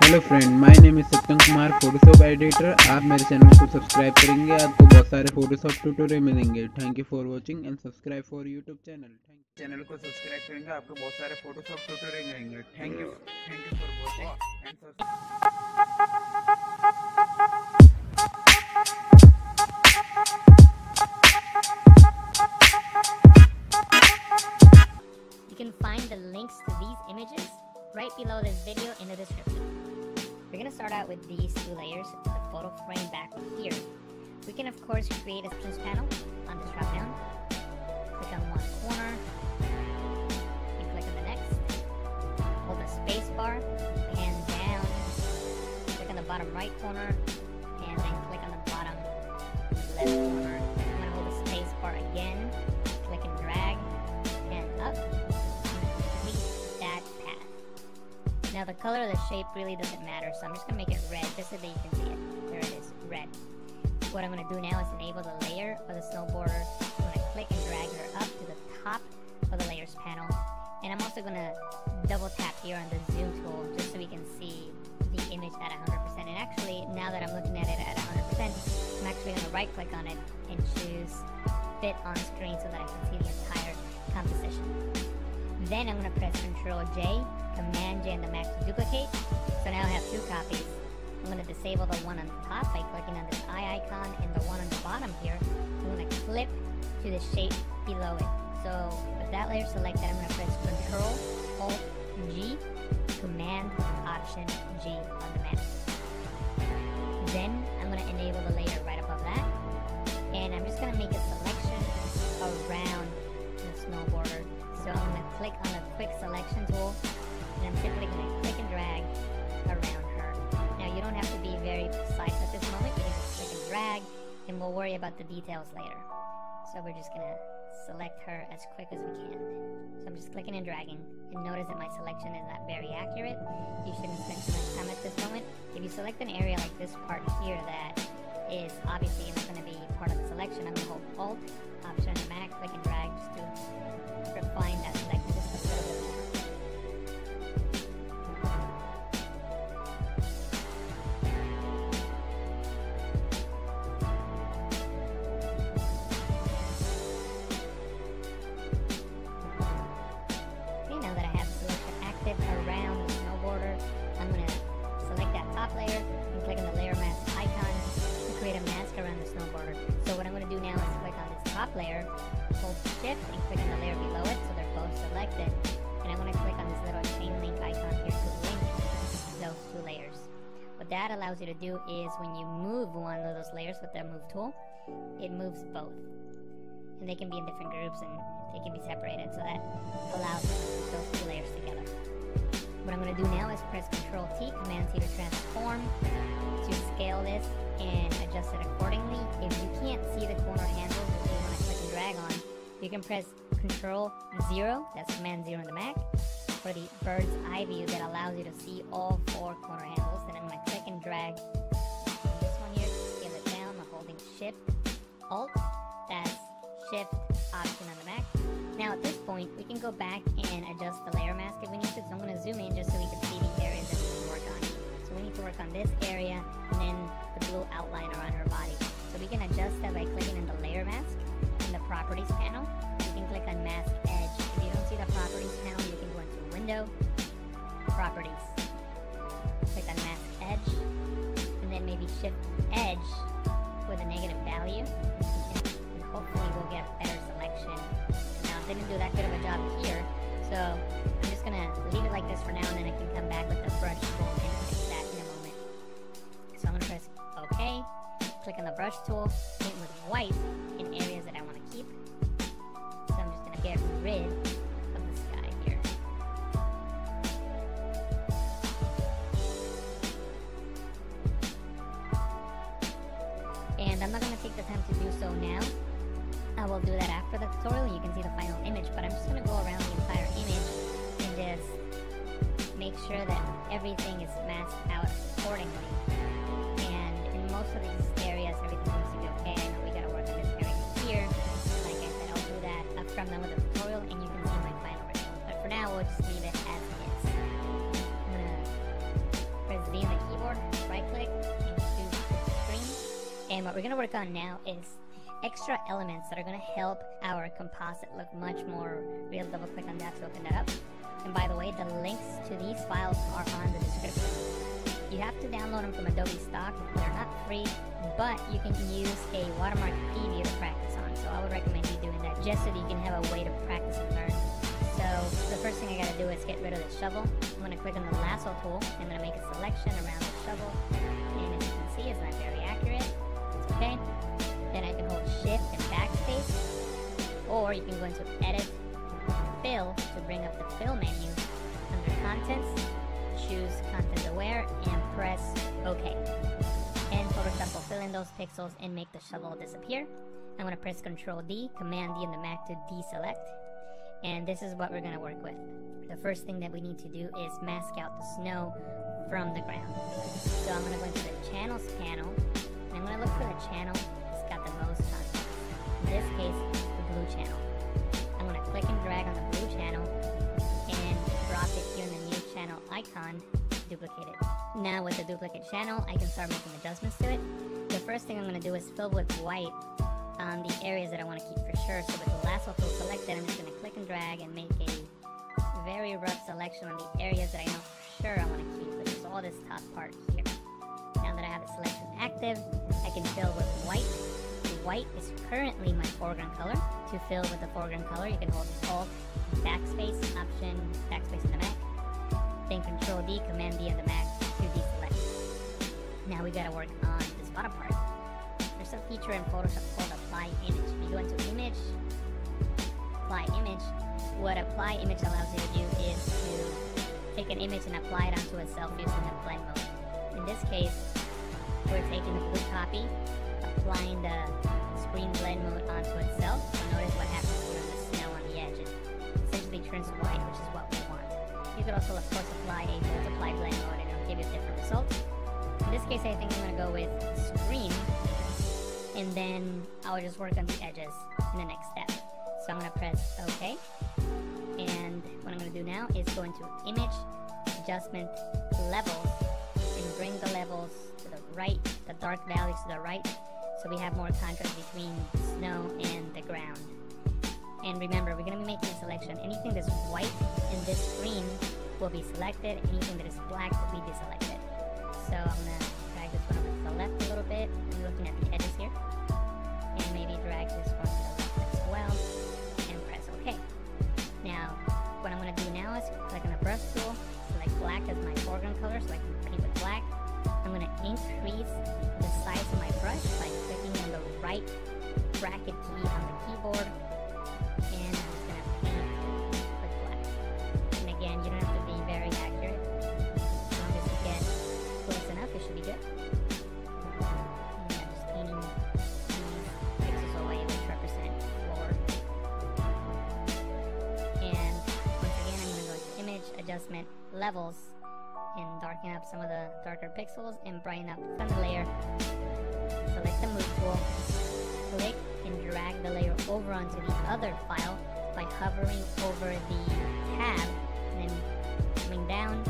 Hello friend, my name is Satyam Kumar, Photoshop editor. आप मेरे channel को सब्सक्राइब करेंगे, आपको बहुत सारे फोटोशॉप ट्यूटोरियल मिलेंगे। Thank you for watching and subscribe for YouTube channel. Thank you. Channel को सब्सक्राइब करेंगे, आपको बहुत सारे फोटोशॉप ट्यूटोरियल मिलेंगे। Thank you for watching and You can find the links to these images right below this video in the description. We're going to start out with these two layers, the photo frame back here. We can of course create a options panel on this drop down. Click on one corner, and click on the next. Hold the space bar, pan down, click on the bottom right corner, and then click on the bottom left corner. I'm going to hold the space bar again, click and drag, and up. Now the color of the shape really doesn't matter, so I'm just going to make it red just so that you can see it. There it is, red. What I'm going to do now is enable the layer of the snowboarder. I'm going to click and drag her up to the top of the layers panel. And I'm also going to double tap here on the zoom tool just so we can see the image at 100%. And actually, now that I'm looking at it at 100%, I'm actually going to right click on it and choose fit on screen so that I can see the entire composition. Then I'm going to press Ctrl J, Command J on the Mac to duplicate. So now I have two copies. I'm going to disable the one on the top by clicking on this eye icon, and the one on the bottom here, I'm going to clip to the shape below it. So with that layer selected, I'm going to press Ctrl Alt G, Command Option G on the Mac. Then I'm going to enable the layer right above that, and I'm just going to make a selection around the snowboarder. So I'm going to click on the quick selection tool, and I'm simply going to click and drag around her. Now you don't have to be very precise at this moment. You can just click and drag, and we'll worry about the details later. So we're just going to select her as quick as we can. So I'm just clicking and dragging, and notice that my selection is not very accurate. You shouldn't spend too much time at this moment. If you select an area like this part here that is obviously not going to be part of the selection, I'm going to hold Alt, Option on the Mac, click and drag just to refine that selection just a little bit more. Okay, now that I have the selection active around the snowboarder, I'm going to select that top layer and click on the layer mask icon to create a mask around the snowboarder. So what I'm going to do now is click on this top layer, hold Shift and click on the layer below it so they're both selected, and I'm going to click on this little chain link icon here to link those two layers. What that allows you to do is when you move one of those layers with the move tool, it moves both, and they can be in different groups and they can be separated, so that allows those two layers together. What I'm going to do now is press Ctrl T, Command T to transform, to scale this and adjust it accordingly. If you can't see the corner handles that you want to click and drag on, you can press Ctrl 0, that's Command 0 on the Mac, for the bird's eye view that allows you to see all four corner handles. Then I'm going to click and drag this one here to scale it down by holding Shift Alt, that's Shift Option on the Mac. Now at this point, we can go back and adjust the layer mask if we need to. So I'm going to zoom in just so we can see the areas that we can work on. So we need to work on this area and then the blue outline around her body. So we can adjust that by clicking on the layer mask in the properties panel. You can click on mask edge. If you don't see the properties panel, you can go into window, properties, click on mask edge, and then maybe shift edge with a negative value, and hopefully we'll get a better selection. Now I didn't do that good of a job here, so I'm just gonna leave it like this for now, and then I can come back with the brush tool and fix that in a moment. So I'm gonna press OK, click on the brush tool, paint with white in areas that I want to keep. So I'm just gonna get rid of the sky here. And I'm not gonna take the time to do so now. I will do that after the tutorial. You can see the final image, but I'm just going to go around the entire image and just make sure that everything is masked out accordingly. And in most of these areas, everything seems to be okay. I know we got to work on this area here. Like I said, I'll do that after I'm done with the tutorial, and you can see my final result. But for now, we'll just leave it as is. I'm going to press V on the keyboard, right click, and choose screen. And what we're going to work on now is extra elements that are going to help our composite look much more real. Double click on that to open that up. And by the way, the links to these files are on the description. You have to download them from Adobe Stock. They're not free, but you can use a watermark preview to practice on. So I would recommend you doing that just so that you can have a way to practice and learn. So the first thing I gotta do is get rid of the shovel. I'm gonna click on the lasso tool. I'm gonna make a selection around the shovel. And as you can see, it's not very accurate. It's okay. Then I can hold Shift and Backspace. Or you can go into Edit, Fill to bring up the Fill menu. Under Contents, choose Content Aware and press OK. And Photoshop will fill in those pixels and make the shovel disappear. I'm gonna press Ctrl D, Command D on the Mac to deselect. And this is what we're going to work with. The first thing that we need to do is mask out the snow from the ground. So I'm going to go into the channels panel, and I'm going to look for the channel that's got the most content. In this case, the blue channel. I'm going to click and drag on the blue channel and drop it here in the new channel icon, duplicate it. Now with the duplicate channel, I can start making adjustments to it. The first thing I'm going to do is fill with white on the areas that I want to keep for sure. So with the lasso tool selected, I'm just going to click and drag and make a very rough selection on the areas that I know for sure I want to keep, which is all this top part here. Now that I have the selection active, I can fill with white. White is currently my foreground color. To fill with the foreground color, you can hold Alt, Backspace, Option, Backspace on the Mac, then Control D, Command D on the Mac to deselect. Now we got to work on this bottom part. There's a feature in Photoshop called Apply Image. If you go into Image, Apply Image, what Apply Image allows you to do is to take an image and apply it onto itself using the blend mode. In this case, we're taking the blue copy, applying the screen blend mode onto itself. So notice what happens here on the snow on the edge. It essentially turns white, which is what we want. You could also, of course, apply a multiply blend mode and it'll give you a different result. In this case, I think I'm going to go with screen. And then I'll just work on the edges in the next step. So I'm going to press OK. And what I'm going to do now is go into Image, Adjustment, Levels, and bring the levels to the right, the dark values to the right, so we have more contrast between the snow and the ground. And remember, we're going to be making a selection. Anything that's white in this screen will be selected. Anything that is black will be deselected. So I'm going to drag this one over to the left a little bit. I'm looking at the edges here. And maybe drag this one to the left as well. And press OK. Now, what I'm going to do now is click on the brush tool, select black as my foreground color, so I can paint with black. I'm going to increase the size of my brush by clicking on the right bracket key on the keyboard. And I'm just going to paint with black. And again, you don't have to be very accurate. As long as you get close enough, it should be good. And I'm just painting these pixels away, which represent floor. And once again, I'm going to go to Image, Adjustment, Levels, and darken up some of the darker pixels and brighten up the layer. Select the Move tool, click and drag the layer over onto the other file by hovering over the tab and then coming down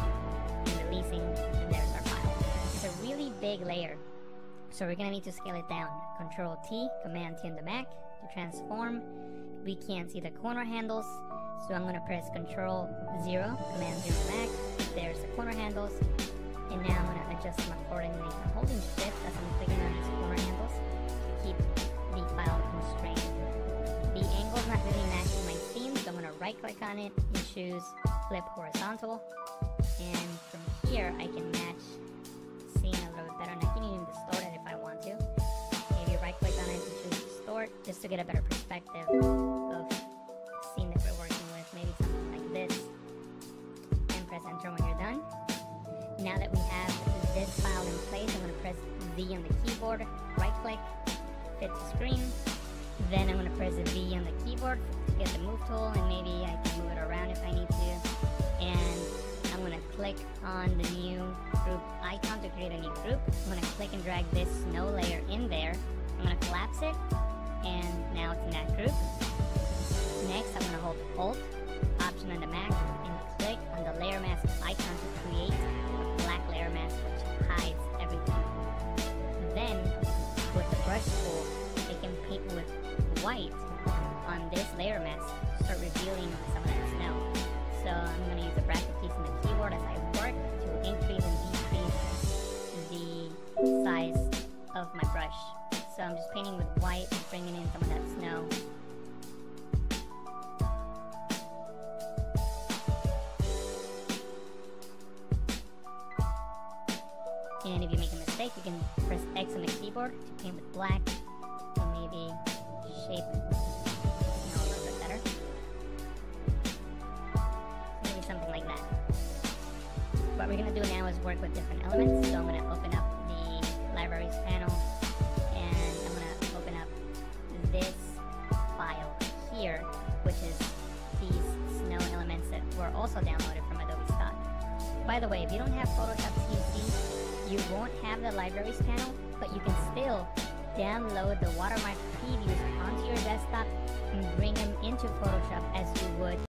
and releasing, and there's our file. It's a really big layer, so we're going to need to scale it down. Control T, Command T on the Mac to transform. We can't see the corner handles, so I'm going to press Control 0, Command 0 on the Mac. There's the corner handles, and now I'm going to adjust them accordingly. I'm holding Shift as I'm clicking on these corner handles to keep the file constrained. The angle's not really matching my scene, so I'm going to right click on it and choose Flip Horizontal. And from here, I can match the scene a little bit better, and I can even distort it if I want to. Maybe right click on it and choose Distort, just to get a better perspective of the scene that we're working with. Maybe something like this. Press enter when you're done. Now that we have this file in place, I'm going to press V on the keyboard, right click, fit to screen. Then I'm going to press V on the keyboard to get the move tool, and maybe I can move it around if I need to. And I'm going to click on the new group icon to create a new group. I'm going to click and drag this snow layer in there. I'm going to collapse it, and now it's in that group. Next, I'm going to hold Alt, Option on the Mac, and click on the layer mask icon to create a black layer mask for So I'm just painting with white and bringing in some of that snow. And if you make a mistake, you can press X on the keyboard to paint with black, or maybe shape snow a little bit better. Maybe something like that. What we're going to do now is work with different elements. So I'm going to open up the libraries panel, and I'm going to open up this file here, which is these snow elements that were also downloaded from Adobe Stock. By the way, if you don't have Photoshop CC, you won't have the libraries panel, but you can still download the watermark previews onto your desktop and bring them into Photoshop as you would